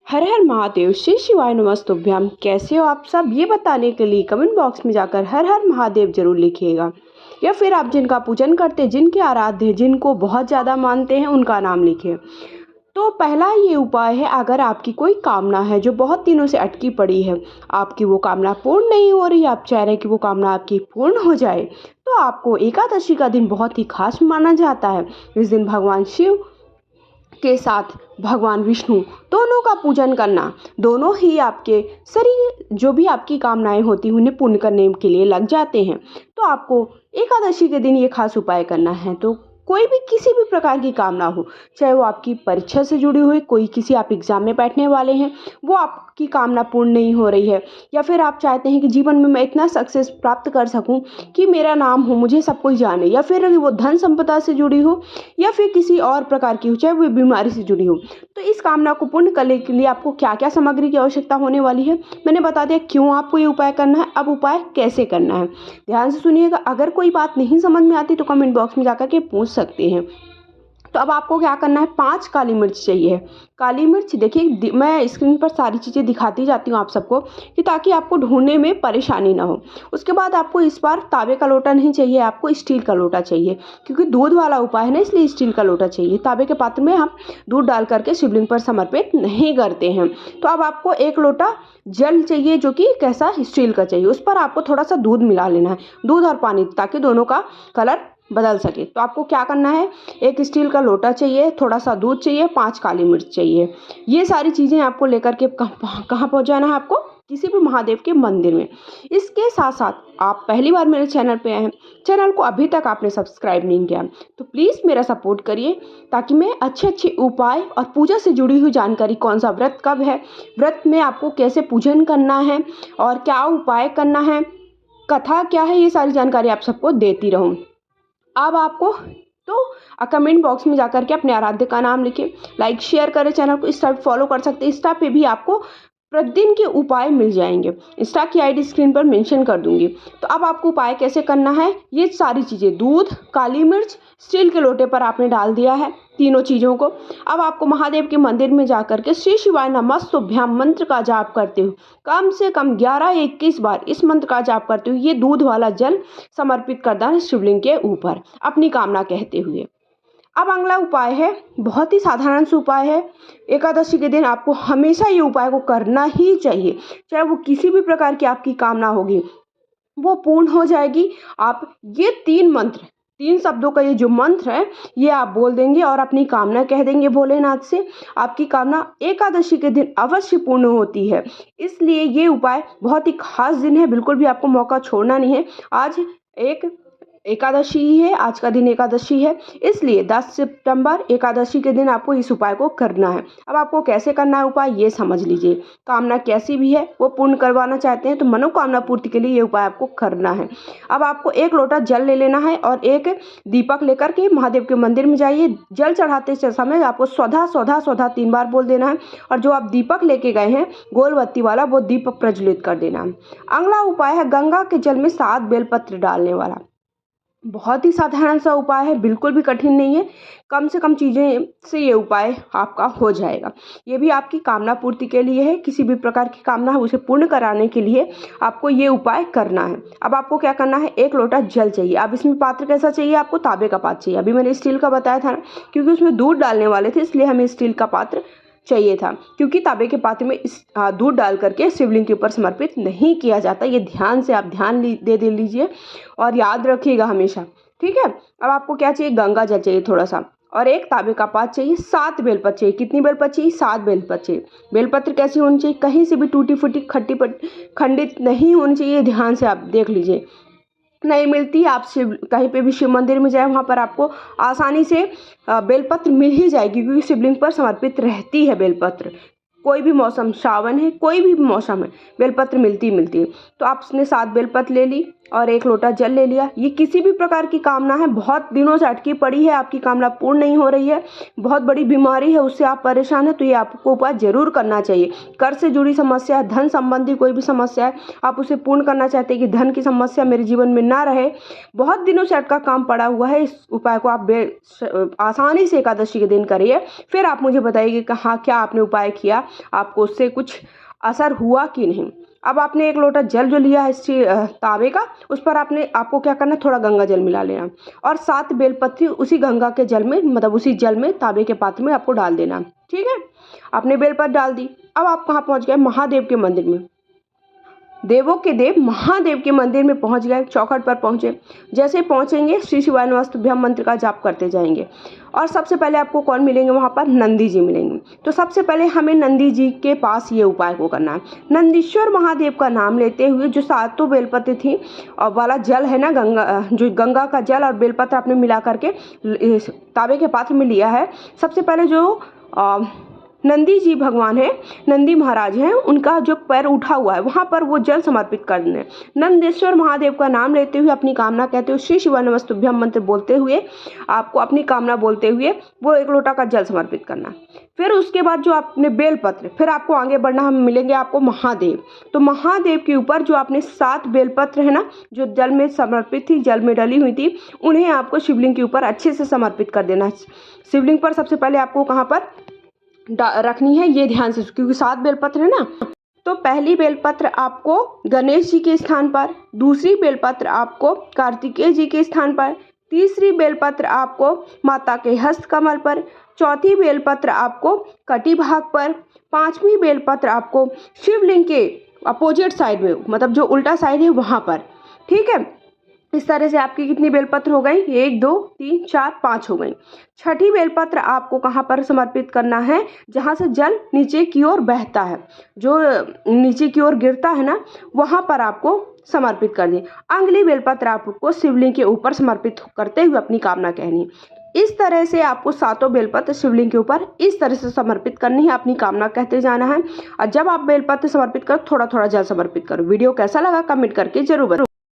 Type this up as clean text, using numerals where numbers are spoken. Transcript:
हर हर महादेव, श्री शिवाय नमस्तुभ्यम। कैसे हो आप सब, ये बताने के लिए कमेंट बॉक्स में जाकर हर हर महादेव जरूर लिखिएगा। या फिर आप जिनका पूजन करते हैं, जिनके आराध्य, जिनको बहुत ज़्यादा मानते हैं, उनका नाम लिखिए। तो पहला ये उपाय है, अगर आपकी कोई कामना है जो बहुत दिनों से अटकी पड़ी है, आपकी वो कामना पूर्ण नहीं हो रही, आप चाह रहे हैं कि वो कामना आपकी पूर्ण हो जाए, तो आपको एकादशी का दिन बहुत ही खास माना जाता है। इस दिन भगवान शिव के साथ भगवान विष्णु दोनों का पूजन करना, दोनों ही आपके शरीर जो भी आपकी कामनाएं होती हैं उन्हें पूर्ण करने के लिए लग जाते हैं। तो आपको एकादशी के दिन ये खास उपाय करना है। तो कोई भी किसी भी प्रकार की कामना हो, चाहे वो आपकी परीक्षा से जुड़ी हुई, कोई किसी आप एग्जाम में बैठने वाले हैं, वो आपकी कामना पूर्ण नहीं हो रही है, या फिर आप चाहते हैं कि जीवन में मैं इतना सक्सेस प्राप्त कर सकूं कि मेरा नाम हो, मुझे सब कोई जाने, या फिर वो धन संपदा से जुड़ी हो, या फिर किसी और प्रकार की हो, चाहे वो बीमारी से जुड़ी हो, तो इस कामना को पूर्ण करने के लिए आपको क्या क्या सामग्री की आवश्यकता होने वाली है, मैंने बता दिया क्यों आपको ये उपाय करना है। अब उपाय कैसे करना है, ध्यान से सुनिएगा। अगर कोई बात नहीं समझ में आती तो कमेंट बॉक्स में जाकर के पूछ सकते हैं। तो अब आपको क्या करना है, 5 काली मिर्च चाहिए। काली मिर्च देखिए, मैं स्क्रीन पर सारी चीज़ें दिखाती जाती हूँ आप सबको, कि ताकि आपको ढूंढने में परेशानी ना हो। उसके बाद आपको इस बार तांबे का लोटा नहीं चाहिए, आपको स्टील का लोटा चाहिए, क्योंकि दूध वाला उपाय है ना, इसलिए स्टील का लोटा चाहिए। तांबे के पात्र में हम दूध डाल करके शिवलिंग पर समर्पित नहीं करते हैं। तो अब आपको 1 लोटा जल चाहिए, जो कि कैसा, स्टील का चाहिए। उस पर आपको थोड़ा सा दूध मिला लेना है, दूध और पानी, ताकि दोनों का कलर बदल सके। तो आपको क्या करना है, 1 स्टील का लोटा चाहिए, थोड़ा सा दूध चाहिए, 5 काली मिर्च चाहिए। ये सारी चीज़ें आपको लेकर के कहाँ पहुँचाना है, आपको किसी भी महादेव के मंदिर में। इसके साथ साथ आप पहली बार मेरे चैनल पे आए हैं, चैनल को अभी तक आपने सब्सक्राइब नहीं किया, तो प्लीज़ मेरा सपोर्ट करिए, ताकि मैं अच्छे अच्छे उपाय और पूजा से जुड़ी हुई जानकारी, कौन सा व्रत कब है, व्रत में आपको कैसे पूजन करना है और क्या उपाय करना है, कथा क्या है, ये सारी जानकारी आप सबको देती रहूँ। अब आपको तो कमेंट बॉक्स में जाकर के अपने आराध्य का नाम लिखें, लाइक शेयर करें, चैनल को इंस्टा पे फॉलो कर सकते हैं। इंस्टा पे भी आपको प्रतिदिन के उपाय मिल जाएंगे, इंस्टा की आईडी स्क्रीन पर मेंशन कर दूंगी। तो अब आपको उपाय कैसे करना है, ये सारी चीज़ें, दूध, काली मिर्च, स्टील के लोटे पर आपने डाल दिया है तीनों चीज़ों को। अब आपको महादेव के मंदिर में जाकर के श्री शिवाय नमस्तुभ्याम मंत्र का जाप करते हो, कम से कम 11-21 बार इस मंत्र का जाप करते हो। ये दूध वाला जल समर्पित कर देना शिवलिंग के ऊपर, अपनी कामना कहते हुए। अब अगला उपाय है, बहुत ही साधारण सा उपाय है। एकादशी के दिन आपको हमेशा ये उपाय को करना ही चाहिए, चाहे वो किसी भी प्रकार की आपकी कामना होगी वो पूर्ण हो जाएगी। आप ये 3 मंत्र, 3 शब्दों का ये जो मंत्र है, ये आप बोल देंगे और अपनी कामना कह देंगे भोलेनाथ से। आपकी कामना एकादशी के दिन अवश्य पूर्ण होती है। इसलिए ये उपाय बहुत ही खास दिन है, बिल्कुल भी आपको मौका छोड़ना नहीं है। आज एक एकादशी ही है, आज का दिन एकादशी है, इसलिए 10 सितंबर एकादशी के दिन आपको इस उपाय को करना है। अब आपको कैसे करना है उपाय, ये समझ लीजिए। कामना कैसी भी है वो पूर्ण करवाना चाहते हैं, तो मनोकामना पूर्ति के लिए ये उपाय आपको करना है। अब आपको 1 लोटा जल ले लेना है और 1 दीपक लेकर के महादेव के मंदिर में जाइए। जल चढ़ाते समय आपको स्वधा स्वधा स्वधा 3 बार बोल देना है, और जो आप दीपक लेके गए हैं गोल बत्ती वाला, वो दीपक प्रज्वलित कर देना है। अगला उपाय है गंगा के जल में 7 बेलपत्र डालने वाला। बहुत ही साधारण सा उपाय है, बिल्कुल भी कठिन नहीं है, कम से कम चीज़ें से ये उपाय आपका हो जाएगा। ये भी आपकी कामना पूर्ति के लिए है, किसी भी प्रकार की कामना है उसे पूर्ण कराने के लिए आपको ये उपाय करना है। अब आपको क्या करना है, 1 लोटा जल चाहिए। अब इसमें पात्र कैसा चाहिए, आपको तांबे का पात्र चाहिए। अभी मैंने स्टील का बताया था ना, क्योंकि उसमें दूध डालने वाले थे, इसलिए हमें स्टील का पात्र चाहिए था, क्योंकि तांबे के पात्र में इस दूध डाल करके शिवलिंग के ऊपर समर्पित नहीं किया जाता। ये ध्यान से आप ध्यान दे लीजिए और याद रखिएगा हमेशा, ठीक है। अब आपको क्या चाहिए, गंगा जल चाहिए थोड़ा सा, और 1 तांबे का पात्र चाहिए, 7 बेलपत्र चाहिए। कितनी बेलपत्र चाहिए, 7 बेलपत्र चाहिए। बेलपत्र कैसी होनी चाहिए, कहीं से भी टूटी फूटी खंडित नहीं होनी चाहिए, ध्यान से आप देख लीजिए। नहीं मिलती, आप शिव कहीं पे भी शिव मंदिर में जाए, वहाँ पर आपको आसानी से बेलपत्र मिल ही जाएगी, क्योंकि शिवलिंग पर समर्पित रहती है बेलपत्र। कोई भी मौसम, सावन है, कोई भी मौसम है, बेलपत्र मिलती है। तो आपने 7 बेलपत्र ले ली, और 1 लोटा जल ले लिया। ये किसी भी प्रकार की कामना है, बहुत दिनों से अटकी पड़ी है, आपकी कामना पूर्ण नहीं हो रही है, बहुत बड़ी बीमारी है, उससे आप परेशान हैं, तो ये आपको उपाय जरूर करना चाहिए। कर से जुड़ी समस्या, धन संबंधी कोई भी समस्या है, आप उसे पूर्ण करना चाहते हैं कि धन की समस्या मेरे जीवन में ना रहे, बहुत दिनों से अटका काम पड़ा हुआ है, इस उपाय को आप आसानी से एकादशी के दिन करिए। फिर आप मुझे बताइए कि हाँ, क्या आपने उपाय किया, आपको उससे कुछ असर हुआ कि नहीं। अब आपने 1 लोटा जल जो लिया है इस तांबे का, उस पर आपको क्या करना है, थोड़ा गंगा जल मिला लेना और 7 बेलपत्री उसी गंगा के जल में, मतलब उसी जल में, तांबे के पात्र में आपको डाल देना। ठीक है, आपने बेलपत्र डाल दी। अब आप कहाँ पहुँच गए, महादेव के मंदिर में। देवों के देव महादेव के मंदिर में पहुंच गए, चौखट पर पहुंचे। जैसे पहुंचेंगे श्री शिवाय नमस्तुभ्यम मंत्र का जाप करते जाएंगे और सबसे पहले आपको कौन मिलेंगे वहां पर, नंदी जी मिलेंगे। तो सबसे पहले हमें नंदी जी के पास ये उपाय को करना है। नंदीश्वर महादेव का नाम लेते हुए जो 7 बेलपत्र थी और वाला जल है ना, जो गंगा का जल और बेलपत्र आपने मिला करके तांबे के पात्र में लिया है, सबसे पहले जो नंदी जी भगवान है, नंदी महाराज हैं, उनका जो पैर उठा हुआ है वहाँ पर वो जल समर्पित कर दें। नंदेश्वर महादेव का नाम लेते हुए अपनी कामना कहते हुए श्री शिवाय नमस्तुभ्यम मंत्र बोलते हुए आपको अपनी कामना बोलते हुए वो 1 लोटा का जल समर्पित करना। फिर उसके बाद जो आपने बेलपत्र, फिर आपको आगे बढ़ना, हम मिलेंगे आपको महादेव। तो महादेव के ऊपर जो आपने 7 बेलपत्र है ना, जो जल में समर्पित थी, जल में डली हुई थी, उन्हें आपको शिवलिंग के ऊपर अच्छे से समर्पित कर देना। शिवलिंग पर सबसे पहले आपको कहाँ पर रखनी है, ये ध्यान से, क्योंकि 7 बेलपत्र है ना। तो पहली बेलपत्र आपको गणेश जी के स्थान पर, दूसरी बेलपत्र आपको कार्तिकेय जी के स्थान पर, तीसरी बेलपत्र आपको माता के हस्त कमल पर, चौथी बेलपत्र आपको कटी भाग पर, 5वीं बेलपत्र आपको शिवलिंग के अपोजिट साइड में, मतलब जो उल्टा साइड है वहाँ पर। ठीक है, इस तरह से आपकी कितनी बेलपत्र हो गई, 1 2 3 4 5 हो गई। छठी बेलपत्र आपको कहाँ पर समर्पित करना है, जहाँ से जल नीचे की ओर बहता है, जो नीचे की ओर गिरता है ना, वहाँ पर आपको समर्पित कर दें। अगली बेलपत्र आपको शिवलिंग के ऊपर समर्पित करते हुए अपनी कामना कहनी। इस तरह से आपको 7 बेलपत्र शिवलिंग के ऊपर इस तरह से समर्पित करनी है, अपनी कामना कहते जाना है। और जब आप बेलपत्र समर्पित करो, थोड़ा थोड़ा जल समर्पित करो। वीडियो कैसा लगा कमेंट करके जरूर बताओ।